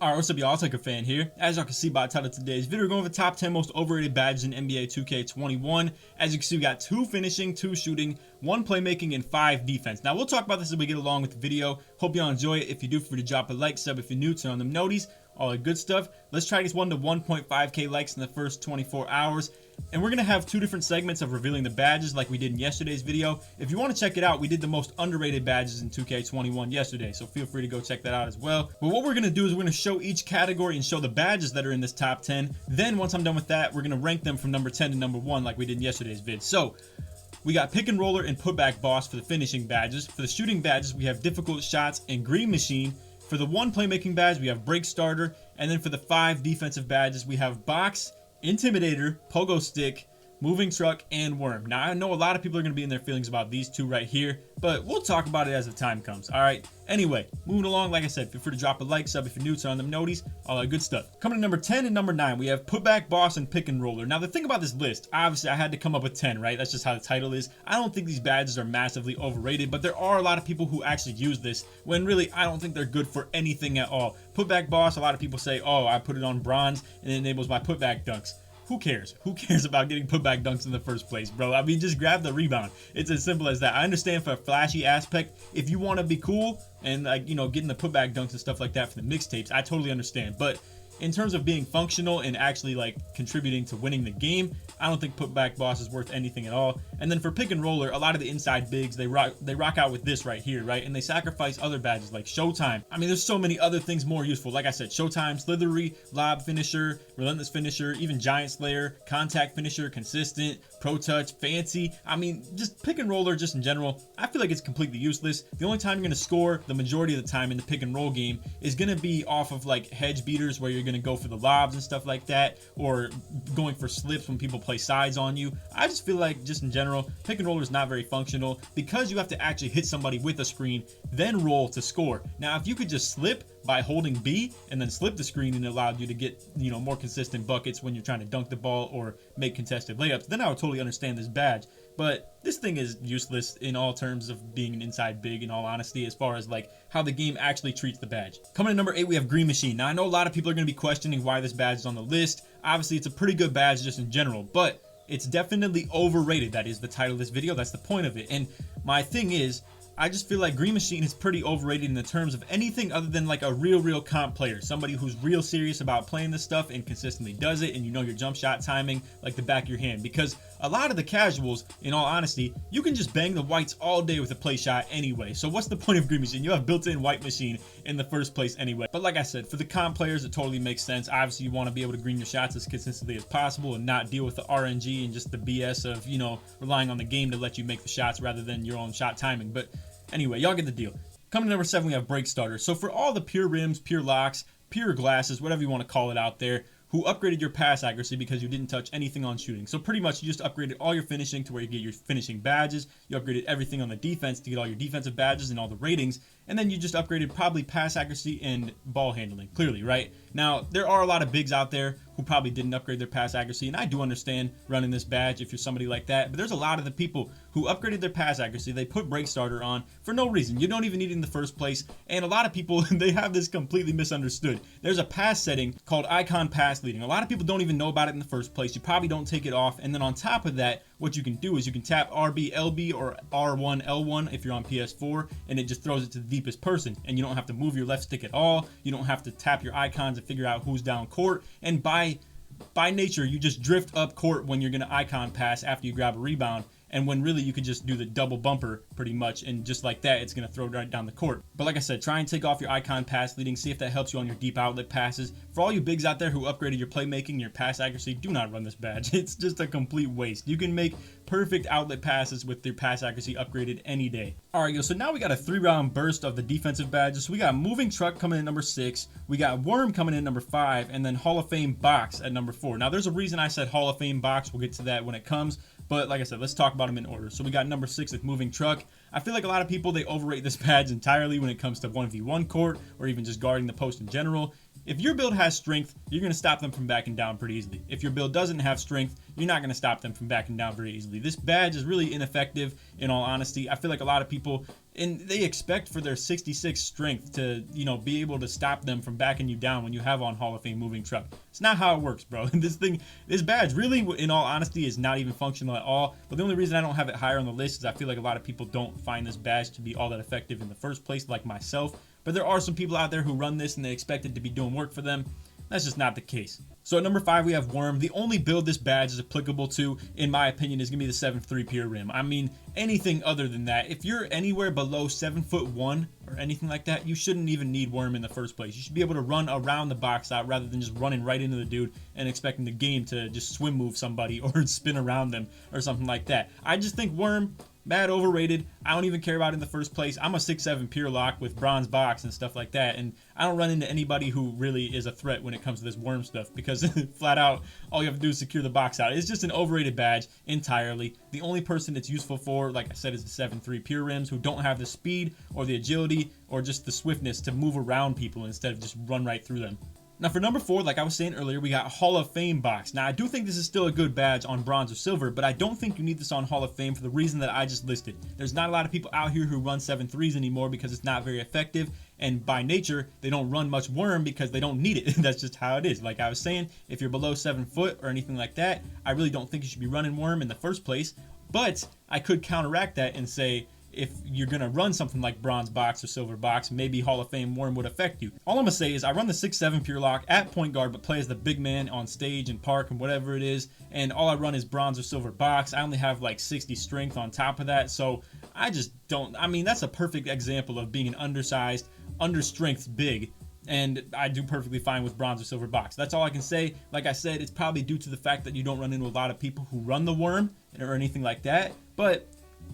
Alright, what's up y'all? It's LakerFan here. As y'all can see by the title of today's video, we're going over the top 10 most overrated badges in NBA 2K21. As you can see, we got 2 finishing, 2 shooting, 1 playmaking, and 5 defense. Now, we'll talk about this as we get along with the video. Hope y'all enjoy it. If you do, feel free to drop a like, sub if you're new, turn on them noties, all the good stuff. Let's try to get 1 to 1.5k likes in the first 24 hours. And we're going to have 2 different segments of revealing the badges like we did in yesterday's video. If you want to check it out, we did the most underrated badges in 2K21 yesterday, so feel free to go check that out as well. But what we're going to do is we're going to show each category and show the badges that are in this top 10. Then once I'm done with that, we're going to rank them from number 10 to number 1 like we did in yesterday's vid. So we got pick and roller and putback boss for the finishing badges. For the shooting badges, we have difficult shots and green machine. For the 1 playmaking badge, we have break starter. And then for the 5 defensive badges, we have box, intimidator, pogo stick, moving truck, and worm. Now, I know a lot of people are going to be in their feelings about these 2 right here, but we'll talk about it as the time comes. All right. Anyway, moving along, like I said, feel free to drop a like, sub if you're new, turn on them noties, all that good stuff. Coming to number 10 and number 9, we have putback boss and pick and roller. Now, the thing about this list, obviously, I had to come up with 10, right? That's just how the title is. I don't think these badges are massively overrated, but there are a lot of people who actually use this when really I don't think they're good for anything at all. Putback boss, a lot of people say, oh, I put it on bronze and it enables my putback dunks. Who cares? Who cares about getting putback dunks in the first place, bro? I mean, just grab the rebound. It's as simple as that. I understand for a flashy aspect, if you want to be cool and, like, you know, getting the putback dunks and stuff like that for the mixtapes, I totally understand. But in terms of being functional and actually like contributing to winning the game, I don't think putback boss is worth anything at all. And then for pick and roller, a lot of the inside bigs, they rock out with this right here, right? And they sacrifice other badges like Showtime. I mean, there's so many other things more useful. Like I said, Showtime, Slithery, Lob Finisher, Relentless Finisher, even Giant Slayer, Contact Finisher, Consistent, Pro Touch, Fancy. I mean, just pick and roller just in general, I feel like it's completely useless. The only time you're going to score the majority of the time in the pick and roll game is going to be off of like hedge beaters where you're going to go for the lobs and stuff like that, or going for slips when people play sides on you. I just feel like just in general, pick and roller is not very functional because you have to actually hit somebody with a screen, then roll to score. Now, if you could just slip by holding B and then slip the screen and it allowed you to get, you know, more consistent buckets when you're trying to dunk the ball or make contested layups, then I would totally understand this badge. But this thing is useless in all terms of being an inside big, in all honesty, as far as like how the game actually treats the badge. Coming in number 8, we have green machine. Now, I know a lot of people are going to be questioning why this badge is on the list. Obviously, it's a pretty good badge just in general, but it's definitely overrated. That is the title of this video. That's the point of it. And my thing is, I just feel like green machine is pretty overrated in the terms of anything other than like a real comp player, somebody who's real serious about playing this stuff and consistently does it, and you know your jump shot timing like the back of your hand. Because a lot of the casuals, in all honesty, you can just bang the whites all day with a play shot anyway. So what's the point of green machine? You have built-in white machine in the first place anyway. But like I said, for the comp players, it totally makes sense. Obviously, you want to be able to green your shots as consistently as possible and not deal with the RNG and just the BS of, you know, relying on the game to let you make the shots rather than your own shot timing. But anyway, y'all get the deal. Coming to number 7, we have break starter. So for all the pure rims, pure locks, pure glasses, whatever you want to call it out there, who upgraded your pass accuracy because you didn't touch anything on shooting. So pretty much you just upgraded all your finishing to where you get your finishing badges. You upgraded everything on the defense to get all your defensive badges and all the ratings. And then you just upgraded probably pass accuracy and ball handling, clearly, right? Now, there are a lot of bigs out there who probably didn't upgrade their pass accuracy, and I do understand running this badge if you're somebody like that, but there's a lot of the people who upgraded their pass accuracy. They put break starter on for no reason. You don't even need it in the first place, and a lot of people, they have this completely misunderstood. There's a pass setting called icon pass leading. A lot of people don't even know about it in the first place. You probably don't take it off, and then on top of that, what you can do is you can tap RB LB or R1 L1 if you're on PS4, and it just throws it to the deepest person, and you don't have to move your left stick at all. You don't have to tap your icons and figure out who's down court, and by nature you just drift up court when you're going to icon pass after you grab a rebound, and when really you could just do the double bumper pretty much, and just like that it's going to throw right down the court. But like I said, try and take off your icon pass leading, see if that helps you on your deep outlet passes. For all you bigs out there who upgraded your playmaking, your pass accuracy, do not run this badge. It's just a complete waste. You can make perfect outlet passes with your pass accuracy upgraded any day. Alright, yo, so now we got a 3-round burst of the defensive badges. So we got moving truck coming in number 6, we got worm coming in number 5, and then Hall of Fame box at number 4. Now there's a reason I said Hall of Fame box. We'll get to that when it comes. But like I said, let's talk about them in order. So we got number 6 with moving truck. I feel like a lot of people, they overrate this badge entirely when it comes to 1v1 court or even just guarding the post in general. If your build has strength, you're going to stop them from backing down pretty easily. If your build doesn't have strength, you're not going to stop them from backing down very easily. This badge is really ineffective, in all honesty. I feel like a lot of people, and they expect for their 66 strength to, you know, be able to stop them from backing you down when you have on Hall of Fame moving truck. It's not how it works, bro. This badge really, in all honesty, is not even functional at all. But the only reason I don't have it higher on the list is I feel like a lot of people don't find this badge to be all that effective in the first place, like myself. But there are some people out there who run this and they expect it to be doing work for them. That's just not the case. So at number 5, we have Worm. The only build this badge is applicable to, in my opinion, is going to be the 7'3" pure rim. I mean, anything other than that, if you're anywhere below 7'1" or anything like that, you shouldn't even need Worm in the first place. You should be able to run around the box out rather than just running right into the dude and expecting the game to just swim move somebody or spin around them or something like that. I just think Worm, mad overrated. I don't even care about it in the first place. I'm a 6'7" pure lock with bronze box and stuff like that, and I don't run into anybody who really is a threat when it comes to this Worm stuff, because flat out all you have to do is secure the box out. It's just an overrated badge entirely. The only person it's useful for, like I said, is the 7'3" pure rims who don't have the speed or the agility or just the swiftness to move around people instead of just run right through them. Now for number 4, like I was saying earlier, we got Hall of Fame box. Now I do think this is still a good badge on bronze or silver, but I don't think you need this on Hall of Fame for the reason that I just listed. There's not a lot of people out here who run 7'3s anymore because it's not very effective, and by nature they don't run much Worm because they don't need it. That's just how it is. Like I was saying, if you're below 7 foot or anything like that, I really don't think you should be running Worm in the first place. But I could counteract that and say, if you're gonna run something like bronze box or silver box, maybe Hall of Fame Worm would affect you. All I'm gonna say is I run the 6'7" pure lock at point guard, but play as the big man on stage and park and whatever it is, and all I run is bronze or silver box. I only have like 60 strength on top of that, so I just don't, I mean, that's a perfect example of being an undersized, understrength big, and I do perfectly fine with bronze or silver box. That's all I can say. Like I said, it's probably due to the fact that you don't run into a lot of people who run the Worm or anything like that, but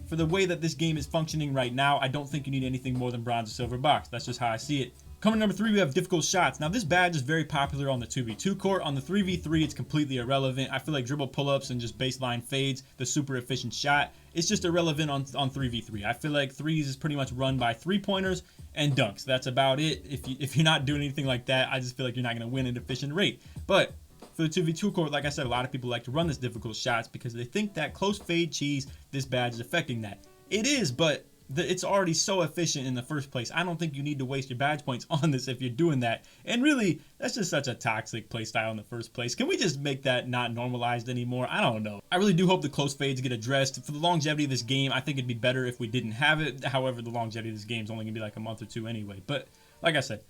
for the way that this game is functioning right now, I don't think you need anything more than bronze or silver box. That's just how I see it. Coming number 3, we have difficult shots. Now this badge is very popular on the 2v2 court. On the 3v3, it's completely irrelevant. I feel like dribble pull-ups and just baseline fades, the super efficient shot, it's just irrelevant on 3v3. I feel like threes is pretty much run by 3-pointers and dunks. That's about it. If you're not doing anything like that, I just feel like you're not going to win at an efficient rate. But for the 2v2 court, like I said, a lot of people like to run this difficult shots because they think that close fade cheese, this badge is affecting that. It is, but it's already so efficient in the first place. I don't think you need to waste your badge points on this if you're doing that. And really, that's just such a toxic playstyle in the first place. Can we just make that not normalized anymore? I don't know. I really do hope the close fades get addressed. For the longevity of this game, I think it'd be better if we didn't have it. However, the longevity of this game is only going to be like a month or two anyway. But like I said,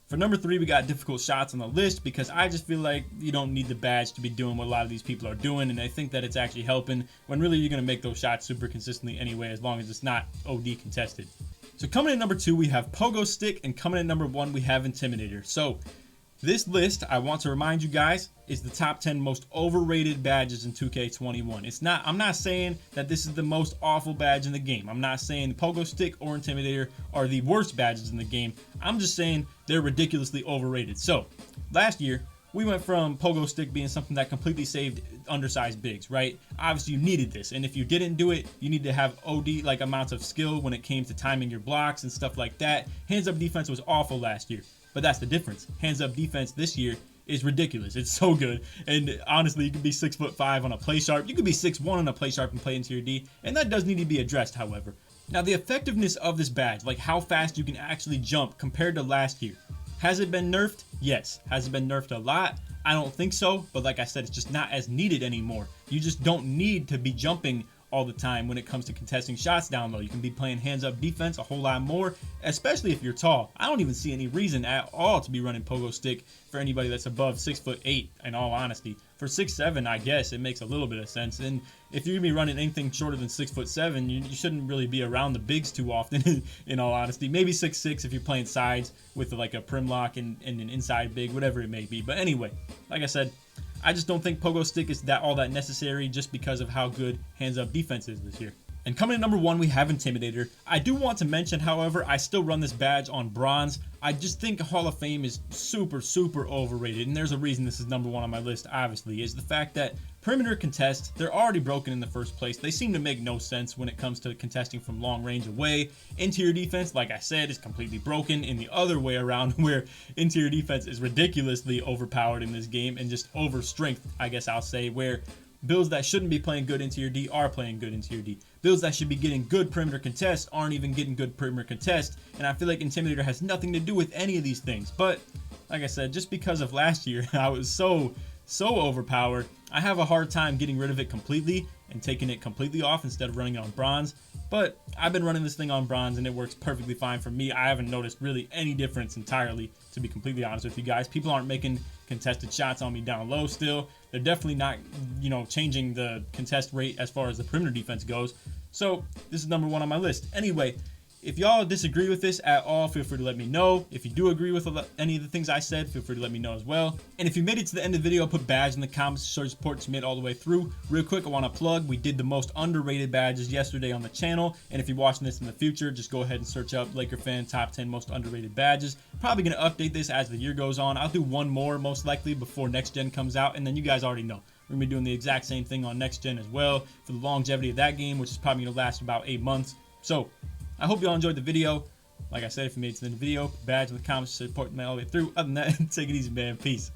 for number 3, we got difficult shots on the list because I just feel like you don't need the badge to be doing what a lot of these people are doing, and I think that it's actually helping when really you're going to make those shots super consistently anyway, as long as it's not OD contested. So coming in number 2, we have Pogo Stick, and coming in number 1, we have Intimidator. So this list, I want to remind you guys, is the top 10 most overrated badges in 2K21. I'm not saying that this is the most awful badge in the game. I'm not saying Pogo Stick or Intimidator are the worst badges in the game. I'm just saying they're ridiculously overrated. So last year, we went from Pogo Stick being something that completely saved undersized bigs, right? Obviously you needed this, and if you didn't do it, you need to have OD like amounts of skill when it came to timing your blocks and stuff like that. Hands up defense was awful last year. But that's the difference. Hands up defense this year is ridiculous. It's so good. And honestly, you could be 6'5" on a PLAYSHARP. You could be 6'1" on a PLAYSHARP and play into your D. And that does need to be addressed, however. Now, the effectiveness of this badge, like how fast you can actually jump compared to last year, has it been nerfed? Yes. Has it been nerfed a lot? I don't think so. But like I said, it's just not as needed anymore. You just don't need to be jumping all the time when it comes to contesting shots down low. You can be playing hands up defense a whole lot more, especially if you're tall. I don't even see any reason at all to be running Pogo Stick for anybody that's above 6'8", in all honesty. For 6'7", I guess it makes a little bit of sense. And if you're gonna be running anything shorter than 6'7", you shouldn't really be around the bigs too often, in all honesty. Maybe 6'6" if you're playing sides with like a prim lock and an inside big, whatever it may be. But anyway, like I said, I just don't think Pogo Stick is all that necessary just because of how good hands up defense is this year. And coming in number 1, we have Intimidator. I do want to mention, however, I still run this badge on bronze. I just think Hall of Fame is super, super overrated. And there's a reason this is number 1 on my list, obviously, is the fact that perimeter contests, they're already broken in the first place. They seem to make no sense when it comes to contesting from long range away. Interior defense, like I said, is completely broken in the other way around, where interior defense is ridiculously overpowered in this game and just over strength, I guess I'll say, where builds that shouldn't be playing good into your D are playing good into your D. Builds that should be getting good perimeter contests aren't even getting good perimeter contests, and I feel like Intimidator has nothing to do with any of these things. But like I said, just because of last year, I was so overpowered, I have a hard time getting rid of it completely and taking it completely off instead of running it on bronze. But I've been running this thing on bronze and it works perfectly fine for me. I haven't noticed really any difference entirely, to be completely honest with you guys. People aren't making contested shots on me down low still. They're definitely not, you know, changing the contest rate as far as the perimeter defense goes. So this is number 1 on my list. Anyway, if y'all disagree with this at all, feel free to let me know. If you do agree with any of the things I said, feel free to let me know as well. And if you made it to the end of the video, put badge in the comments to show your support to made it all the way through. Real quick, I want to plug, we did the most underrated badges yesterday on the channel. And if you're watching this in the future, just go ahead and search up LakerFan top 10 most underrated badges. Probably going to update this as the year goes on. I'll do one more most likely before next gen comes out. And then you guys already know, we're going to be doing the exact same thing on next gen as well for the longevity of that game, which is probably going to last about 8 months. So I hope you all enjoyed the video. Like I said, if you made it to the end of the video, badge in the comments to support me all the way through. Other than that, take it easy, man. Peace.